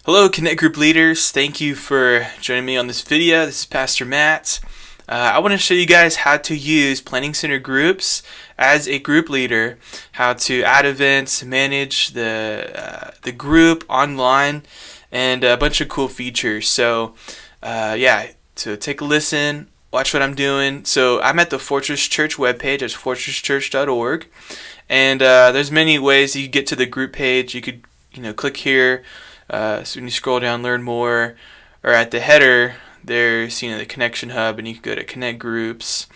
Hello, Connect Group leaders. Thank you for joining me on this video. This is Pastor Matt. I want to show you guys how to use Planning Center Groups as a group leader, how to add events, manage the group online, and a bunch of cool features. So take a listen, watch what I'm doing. So I'm at the Fortress Church webpage. It's fortresschurch.org, and there's many ways you get to the group page. You could click here. So when you scroll down, learn more, or at the header, there's the connection hub, and you can go to Connect Groups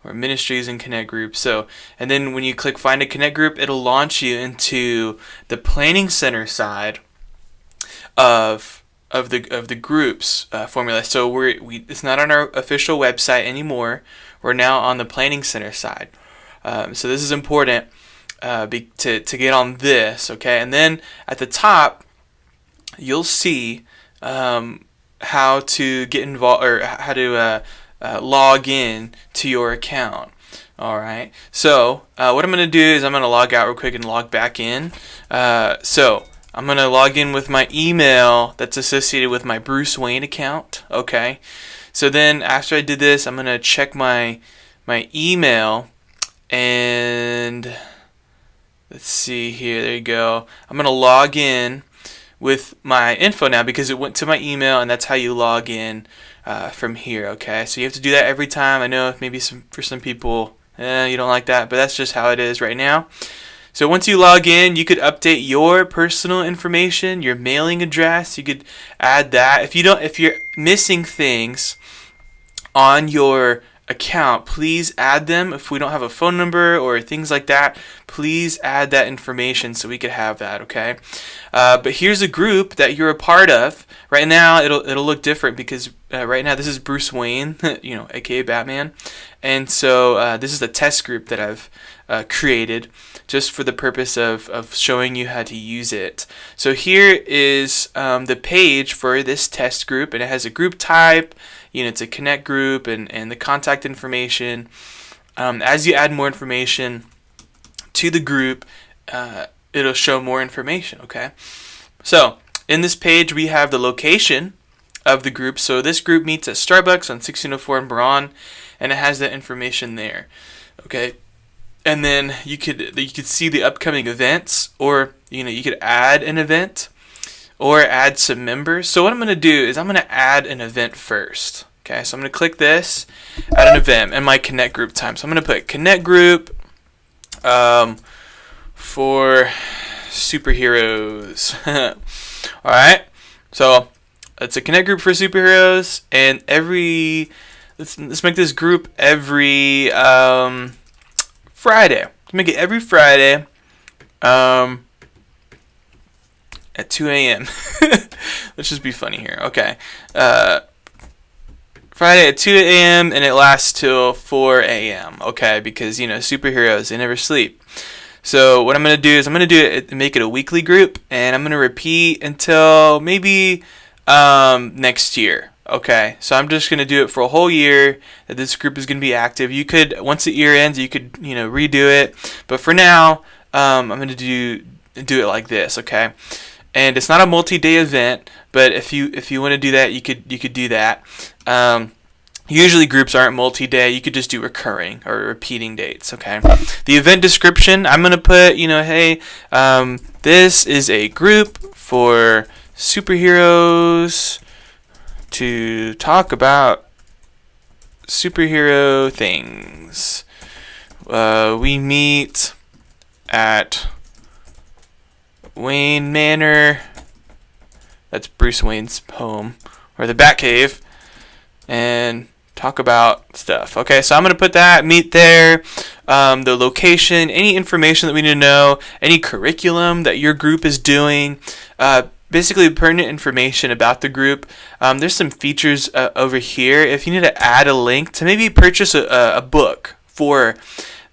or Ministries and Connect Groups. So, and then when you click Find a Connect Group, it'll launch you into the Planning Center side of the groups formula. So it's not on our official website anymore. We're now on the Planning Center side. So this is important to get on this, okay? And then at the top, you'll see how to get involved, or how to log in to your account. All right. So what I'm going to do is I'm going to log out real quick and log back in. So I'm going to log in with my email that's associated with my Bruce Wayne account. Okay. So then after I did this, I'm going to check my email, and let's see here. There you go. I'm going to log in with my info now because it went to my email, and that's how you log in from here. Okay, so you have to do that every time. I know maybe for some people you don't like that, but that's just how it is right now. So once you log in, you could update your personal information, your mailing address. You could add that. If you're missing things on your account, please add them. If we don't have a phone number or things like that, please add that information so we could have that, okay? But here's a group that you're a part of. Right now, it'll look different because right now this is Bruce Wayne, aka Batman, and so this is a test group that I've created just for the purpose of showing you how to use it. So here is the page for this test group, and it has a group type. It's a connect group and the contact information. As you add more information to the group, it'll show more information, okay? So in this page, we have the location of the group. So this group meets at Starbucks on 1604 in Braun, and it has that information there, okay? And then you could see the upcoming events, or you could add an event or add some members. So what I'm going to do is I'm going to add an event first. Okay, so I'm going to click this, add an event, and my connect group time. So I'm going to put connect group for superheroes. All right, so it's a connect group for superheroes, and let's make this group every Friday. Let's make it every Friday. At 2 a.m. Let's just be funny here. Okay. Friday at 2 a.m. and it lasts till 4 a.m. Okay, because superheroes, they never sleep. So what I'm going to do is I'm going to do it, make it a weekly group, and I'm going to repeat until maybe next year. Okay, so I'm just going to do it for a whole year that this group is going to be active. You could, once the year ends, you could redo it, but for now I'm going to do it like this. Okay. And it's not a multi-day event, but if you want to do that, you could do that. Usually groups aren't multi-day. You could just do recurring or repeating dates. Okay. The event description, I'm gonna put hey, this is a group for superheroes to talk about superhero things. We meet at Wayne Manor, that's Bruce Wayne's home, or the Batcave, and talk about stuff. Okay, so I'm going to put that, meet there, the location, any information that we need to know, any curriculum that your group is doing, basically pertinent information about the group. There's some features over here. If you need to add a link to maybe purchase a book for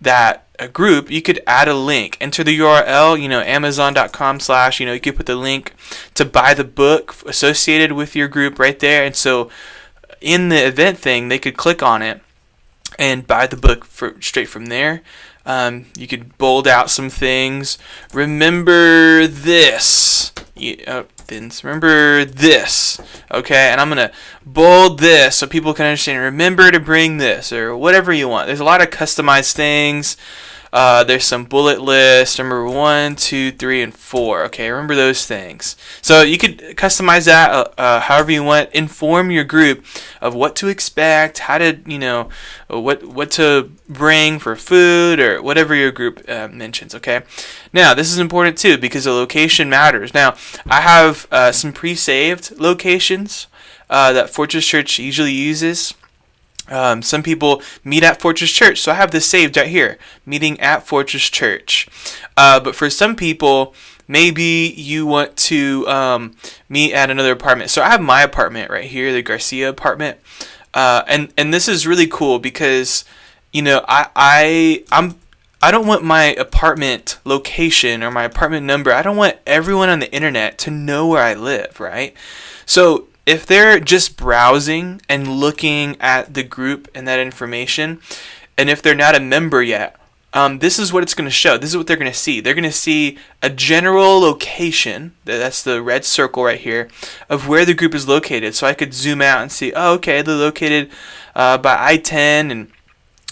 that a group, you could add a link. Enter the URL, amazon.com/ you could put the link to buy the book associated with your group right there. And so in the event thing, they could click on it and buy the book straight from there. You could bold out some things. Remember this. remember this, okay? And I'm gonna bold this so people can understand. Remember to bring this, or whatever you want. There's a lot of customized things. There's some bullet lists. Remember 1, 2, 3, and 4. Okay, remember those things. So you could customize that however you want. Inform your group of what to expect, how to, what to bring for food, or whatever your group mentions. Okay. Now this is important too because the location matters. Now I have some pre-saved locations that Fortress Church usually uses. Some people meet at Fortress Church, so I have this saved right here, meeting at Fortress Church. But for some people, maybe you want to meet at another apartment. So I have my apartment right here, the Garcia apartment, and this is really cool because I don't want my apartment location or my apartment number. I don't want everyone on the internet to know where I live, right? So if they're just browsing and looking at the group and that information, and if they're not a member yet, this is what it's going to show. This is what they're going to see. They're going to see a general location, that's the red circle right here, of where the group is located. So I could zoom out and see, oh, okay, they're located by I-10 and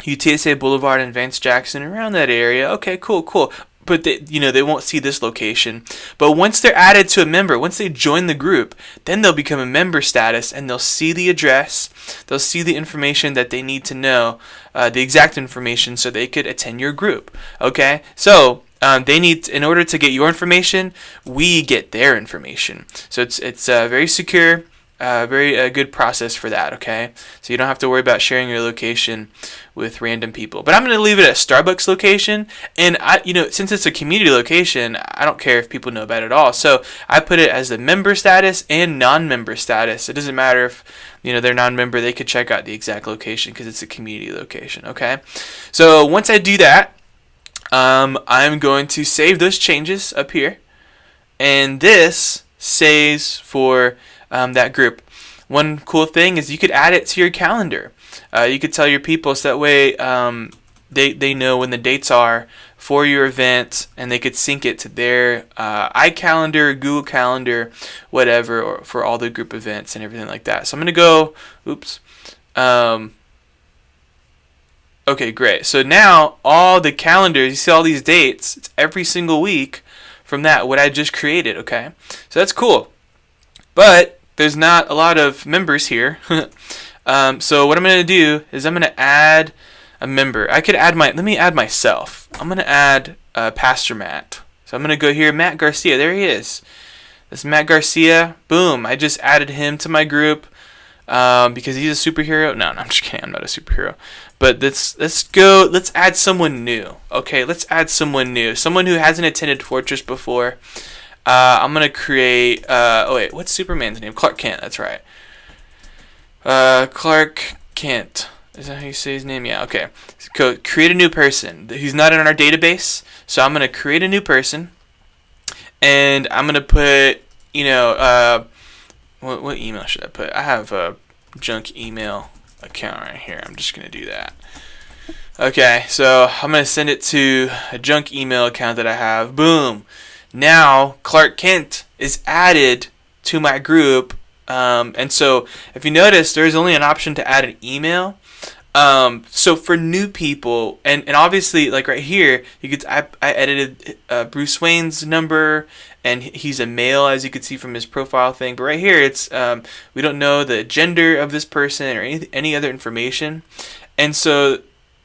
UTSA Boulevard and Vance Jackson, around that area. Okay, cool. But they won't see this location. But once they're added to a member, once they join the group, then they'll become a member status, and they'll see the address, they'll see the information that they need to know, the exact information, so they could attend your group. Okay, so they need, in order to get your information, we get their information. So it's very secure. Very good process for that, okay? So you don't have to worry about sharing your location with random people. But I'm going to leave it at Starbucks location, and since it's a community location, I don't care if people know about it at all. So I put it as the member status and non-member status. It doesn't matter if they're non-member; they could check out the exact location because it's a community location, okay? So once I do that, I'm going to save those changes up here, and this saves for that group. One cool thing is you could add it to your calendar. You could tell your people so that way they know when the dates are for your event, and they could sync it to their iCalendar, Google Calendar, whatever, or for all the group events and everything like that. So I'm going to go, okay, great. So now all the calendars, you see all these dates, it's every single week from what I just created, okay? So that's cool. But there's not a lot of members here. So what I'm going to do is I'm going to add a member. I could add let me add myself. I'm going to add Pastor Matt. So I'm going to go here, Matt Garcia. There he is. That's Matt Garcia. Boom. I just added him to my group because he's a superhero. No, I'm just kidding. I'm not a superhero. But let's add someone new. Okay, let's add someone new. Someone who hasn't attended Fortress before. I'm going to create, what's Superman's name? Clark Kent, that's right. Clark Kent. Is that how you say his name? Yeah, okay. So create a new person. He's not in our database, so I'm going to create a new person. And I'm going to put, what email should I put? I have a junk email account right here. I'm just going to do that. Okay, so I'm going to send it to a junk email account that I have. Boom. Now Clark Kent is added to my group, and so if you notice, there's only an option to add an email. So for new people, and obviously, like right here, I edited Bruce Wayne's number, and he's a male, as you can see from his profile thing. But right here, it's we don't know the gender of this person or any other information, and so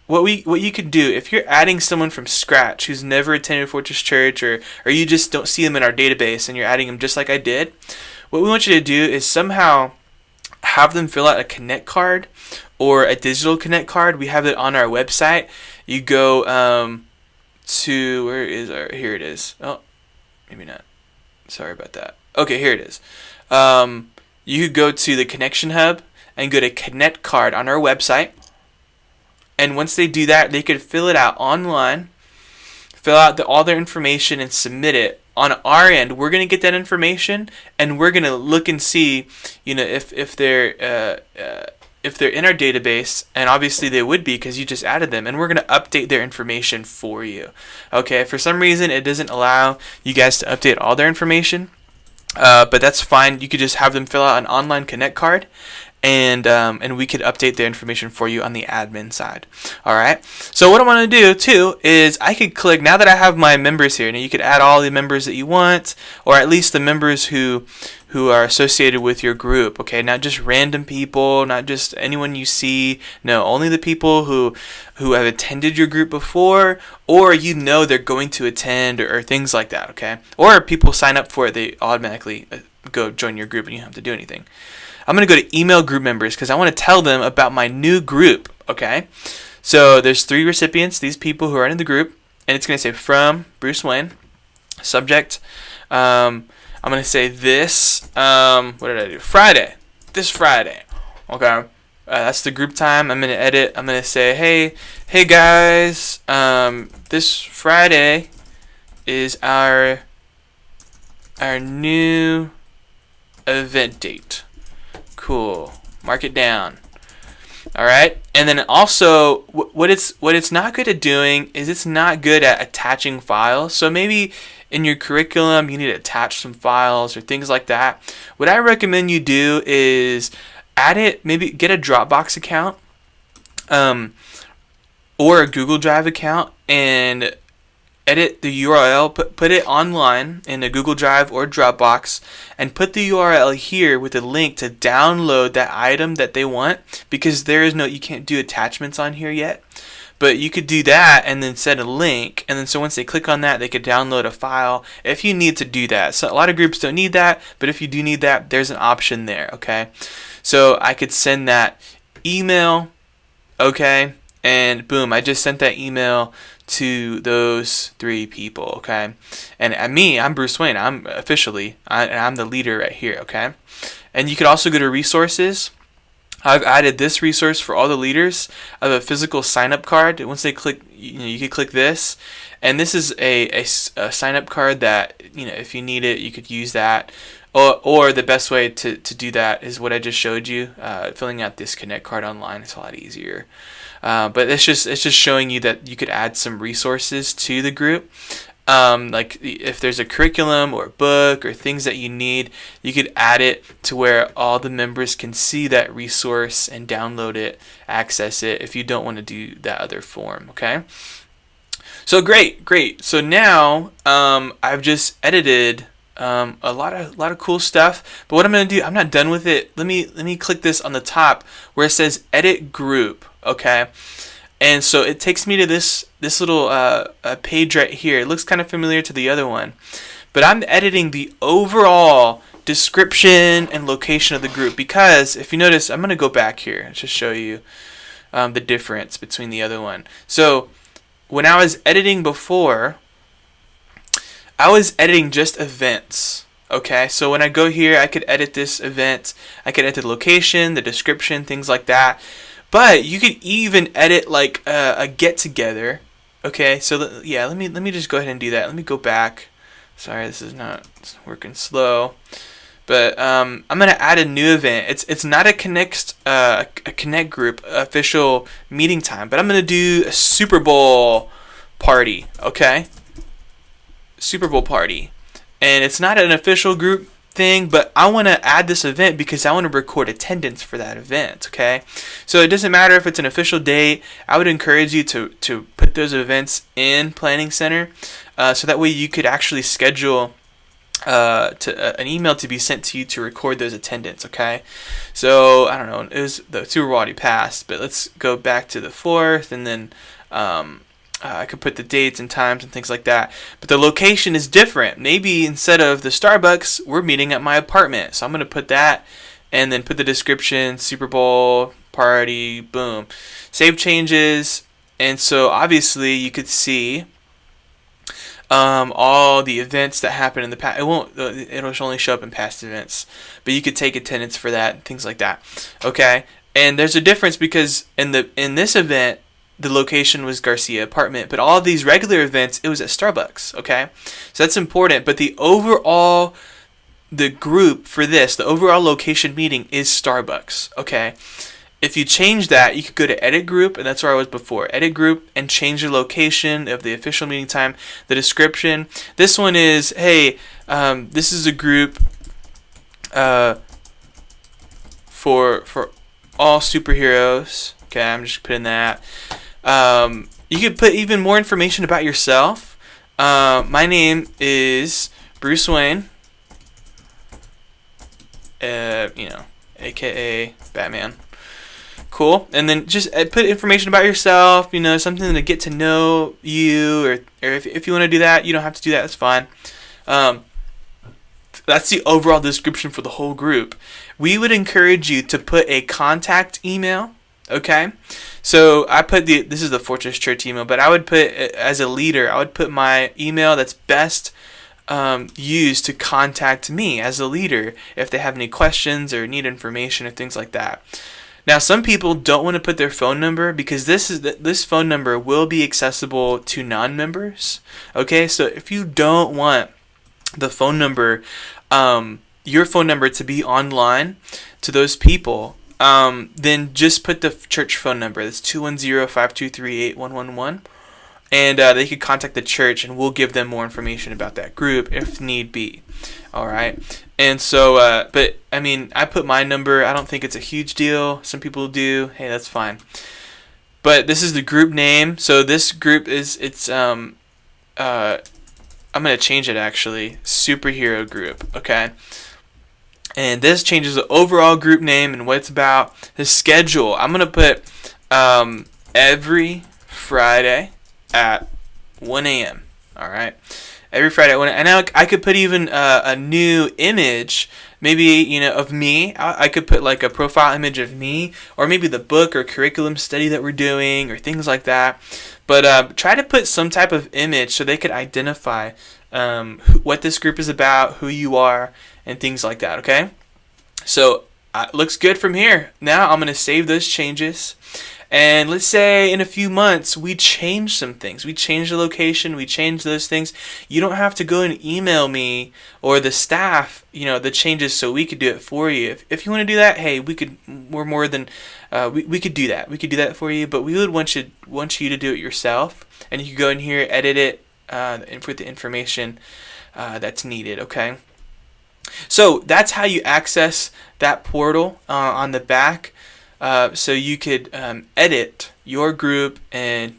what you could do if you're adding someone from scratch who's never attended Fortress Church, or you just don't see them in our database and you're adding them just like I did, what we want you to do is somehow have them fill out a Connect card or a digital Connect card. We have it on our website. You go to, here it is. Oh, maybe not. Sorry about that. Okay, here it is. You could go to the Connection Hub and go to Connect card on our website. And once they do that, they could fill it out online, fill out all their information, and submit it. On our end, we're going to get that information, and we're going to look and see, if they're in our database, and obviously they would be because you just added them, and we're going to update their information for you. Okay, if for some reason it doesn't allow you guys to update all their information, but that's fine. You could just have them fill out an online connect card, and we could update their information for you on the admin side. All right. So what I want to do too is I could click, now that I have my members here. Now you could add all the members that you want, or at least the members who are associated with your group. Okay, not just random people, not just anyone you see. No, only the people who have attended your group before, or you know they're going to attend, or things like that. Okay, or people sign up for it, they automatically go join your group and you don't have to do anything. I'm going to go to email group members because I want to tell them about my new group. Okay, so there's 3 recipients, these people who are in the group, and it's going to say from Bruce Wayne. Subject, I'm going to say this, what did I do? Friday. This Friday. Okay, that's the group time. I'm going to edit. I'm going to say, hey guys, this Friday is our new event date. Cool. Mark it down. All right. And then also, what it's not good at doing is it's not good at attaching files. So maybe in your curriculum you need to attach some files or things like that. What I recommend you do is add it. Maybe get a Dropbox account, or a Google Drive account, and edit the URL, put it online in a Google Drive or Dropbox, and put the URL here with a link to download that item that they want, because you can't do attachments on here yet. But you could do that and then set a link, and then so once they click on that, they could download a file if you need to do that. So a lot of groups don't need that, but if you do need that, there's an option there. Okay, so I could send that email, okay, and boom, I just sent that email to those 3 people. Okay, and I'm Bruce Wayne. I'm the leader right here. Okay, and you could also go to resources. I've added this resource for all the leaders. I have a physical sign-up card. Once they click, you can click this, and this is a sign-up card that, if you need it, you could use that. Or the best way to do that is what I just showed you. Filling out this Connect card online is a lot easier. But it's just showing you that you could add some resources to the group. Like if there's a curriculum or a book or things that you need, you could add it to where all the members can see that resource and download it, access it, if you don't want to do that other form. Okay, so great. So now I've just edited a lot of cool stuff. But what I'm going to do, I'm not done with it. Let me click this on the top where it says edit group. Okay, and so it takes me to this little page right here. It looks kind of familiar to the other one, but I'm editing the overall description and location of the group, because if you notice, I'm going to go back here to show you the difference between the other one. So when I was editing before, I was editing just events. Okay, so when I go here, I could edit this event. I could edit the location, the description, things like that. But you could even edit like a get together. Okay, so let me just go ahead and do that. Let me go back. Sorry, this is not working slow. But I'm gonna add a new event. It's not a Connect group official meeting time, but I'm gonna do a Super Bowl party. Okay, Super Bowl party, and it's not an official group thing, but I want to add this event because I want to record attendance for that event. Okay, so it doesn't matter if it's an official date. I would encourage you to put those events in Planning Center, so that way you could actually schedule an email to be sent to you to record those attendance. Okay, so I don't know, it was the Super Bowl already passed, but let's go back to the 4th, and then I could put the dates and times and things like that. But the location is different. Maybe instead of the Starbucks, we're meeting at my apartment. So I'm going to put that, and then put the description, Super Bowl party, boom. Save changes. And so obviously you could see all the events that happened in the past. It'll only show up in past events. But you could take attendance for that and things like that. Okay? And there's a difference because in this event, the location was Garcia apartment, but all of these regular events, it was at Starbucks. Okay, so that's important. But the group for this, the overall location meeting is Starbucks. Okay, if you change that, you could go to edit group, and that's where I was before. Edit group, and change the location of the official meeting time, the description. This one is, hey, this is a group uh, for all superheroes. Okay, I'm just putting that. You could put even more information about yourself. My name is Bruce Wayne. AKA Batman. Cool. And then just put information about yourself, something to get to know you, or if you want to do that, you don't have to do that, that's fine. That's the overall description for the whole group. We would encourage you to put a contact email, okay? So I put this is the Fortress Church email, but I would put, as a leader, I would put my email that's best used to contact me as a leader if they have any questions or need information or things like that. Now, some people don't want to put their phone number because this phone number will be accessible to non-members. Okay, so if you don't want the phone number, your phone number to be online to those people, then just put the church phone number. That's 210-523-8111. And they could contact the church, and we'll give them more information about that group if need be. All right. And so, but I mean, I put my number. I don't think it's a huge deal. Some people do. Hey, that's fine. But this is the group name. So this group I'm gonna change it actually. Superhero group. Okay. And this changes the overall group name and what it's about. The schedule. I'm gonna put every Friday at 1 a.m. All right, every Friday at 1 a.m. And now I could put even a new image, maybe of me. I could put like a profile image of me, or maybe the book or curriculum study that we're doing, or things like that. But try to put some type of image so they could identify what this group is about, who you are, and things like that. Okay, so it looks good from here. Now I'm gonna save those changes. And let's say in a few months we change some things. We change the location. We change those things. You don't have to go and email me or the staff, the changes, so we could do it for you. If you want to do that, hey, we could. We're more than we could do that. We could do that for you. But we would want you to do it yourself, and you could go in here, edit it, and put the information that's needed. Okay. So that's how you access that portal on the back. So you could edit your group and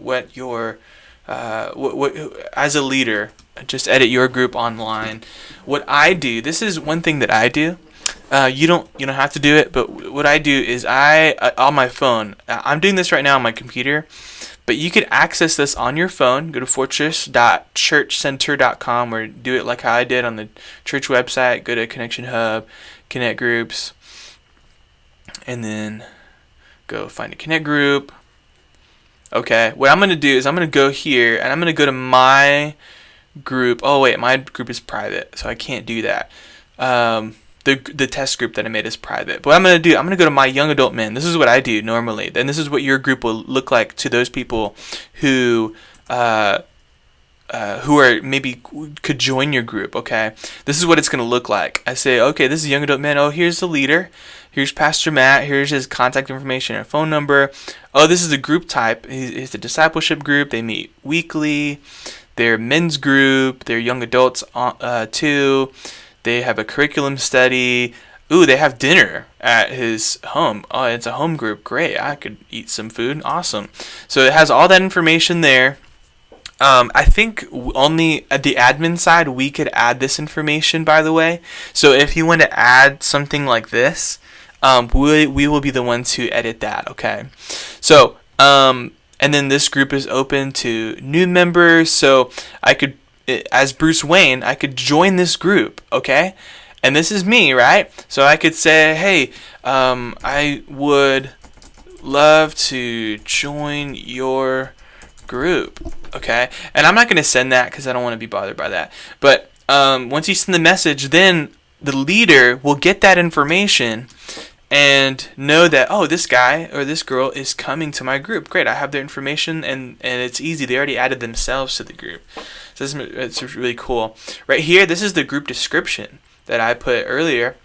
what your what as a leader, just edit your group online. What I do, this is one thing that I do. You don't have to do it, but what I do is on my phone. I'm doing this right now on my computer, but you could access this on your phone. Go to fortress.churchcenter.com or do it like how I did on the church website. Go to Connection Hub, Connect Groups. And then go find a Connect group. Okay, what I'm going to do is I'm going to go here and I'm going to go to my group. Oh wait, my group is private, so I can't do that. The test group that I made is private. But what I'm going to do, I'm going to go to my young adult men. This is what I do normally. Then this is what your group will look like to those people who are maybe could join your group. Okay, this is what it's going to look like. I say, okay, this is young adult men. Oh, here's the leader. Here's Pastor Matt. Here's his contact information and phone number. Oh, this is the group type. He's the discipleship group. They meet weekly. They're men's group. They're young adults too. They have a curriculum study. Ooh, they have dinner at his home. Oh, it's a home group. Great. I could eat some food. Awesome. So it has all that information there. I think only at the admin side we could add this information, by the way. So if you want to add something like this, we will be the ones who edit that, okay? So, and then this group is open to new members. So I could, as Bruce Wayne, I could join this group, okay? And this is me, right? So I could say, hey, I would love to join your group, okay? And I'm not going to send that because I don't want to be bothered by that. But once you send the message, then the leader will get that information and know that, oh, this guy or this girl is coming to my group. Great, I have their information, and it's easy. They already added themselves to the group. So it's really cool. Right here, this is the group description that I put earlier.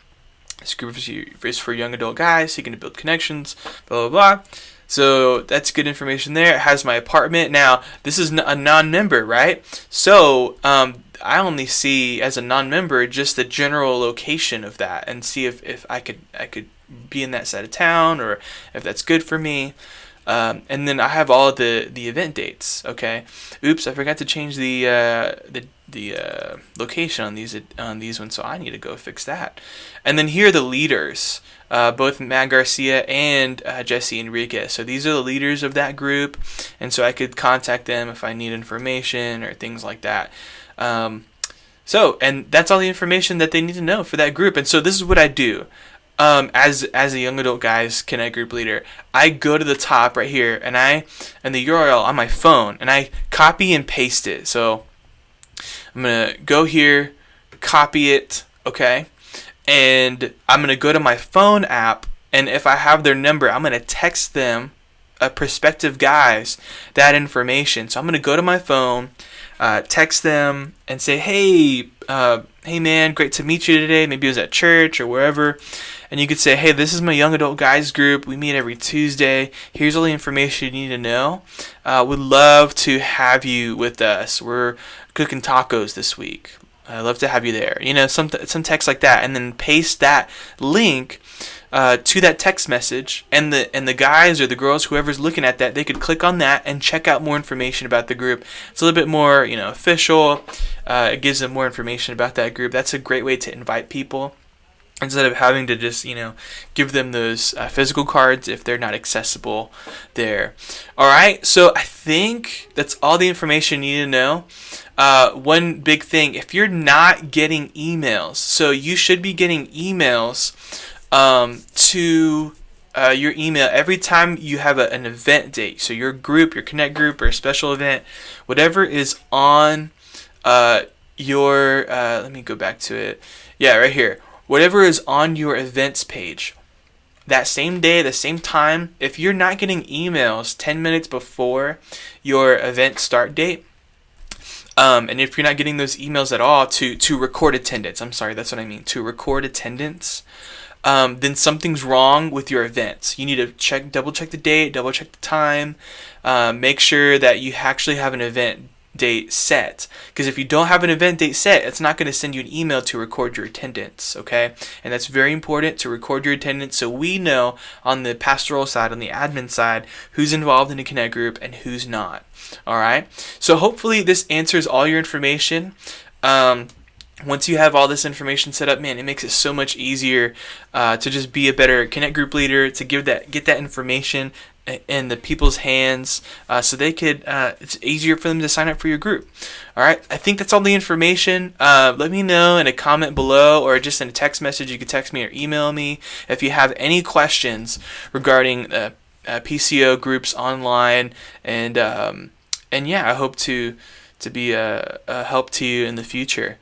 This group is for young adult guys seeking to build connections, blah, blah, blah. So that's good information there. It has my apartment. Now, this is a non-member, right? So I only see as a non-member just the general location of that, and see if I could be in that side of town, or if that's good for me. And then I have all the event dates. Okay. Oops, I forgot to change the location on these ones, so I need to go fix that. And then here are the leaders, both Matt Garcia and Jesse Enriquez. So these are the leaders of that group, and so I could contact them if I need information or things like that. And that's all the information that they need to know for that group. And so this is what I do. As a young adult guys Connect group leader, I go to the top right here, and the URL on my phone, and I copy and paste it. So I'm gonna go here, copy it, okay, and I'm gonna go to my phone app, and if I have their number, I'm gonna text them, prospective guys, that information. So I'm gonna go to my phone, text them, and say, hey man, great to meet you today. Maybe it was at church or wherever. And you could say, hey, this is my young adult guys group. We meet every Tuesday. Here's all the information you need to know. Would love to have you with us. We're cooking tacos this week. I'd love to have you there. Some text like that, and then paste that link to that text message, and the guys or the girls, whoever's looking at that, they could click on that and check out more information about the group. It's a little bit more, official. It gives them more information about that group. That's a great way to invite people, instead of having to just, give them those physical cards if they're not accessible there. All right, so I think that's all the information you need to know. One big thing, if you're not getting emails, so you should be getting emails to your email every time you have an event date. So your group, your Connect group, or a special event, whatever is on your, let me go back to it. Yeah, right here. Whatever is on your events page, that same day, the same time, if you're not getting emails 10 minutes before your event start date, and if you're not getting those emails at all to record attendance, I'm sorry, that's what I mean, to record attendance, then something's wrong with your events. You need to double check the date, double check the time, make sure that you actually have an event date set, because if you don't have an event date set, it's not going to send you an email to record your attendance, okay? And that's very important, to record your attendance, so we know on the pastoral side, on the admin side, who's involved in a Connect group and who's not. All right, so hopefully this answers all your information. Once you have all this information set up, man, it makes it so much easier to just be a better Connect group leader, to get that information in the people's hands, so they could, it's easier for them to sign up for your group. All right, I think that's all the information. Let me know in a comment below, or just in a text message. You can text me or email me if you have any questions regarding PCO groups online, and yeah, I hope to be a help to you in the future.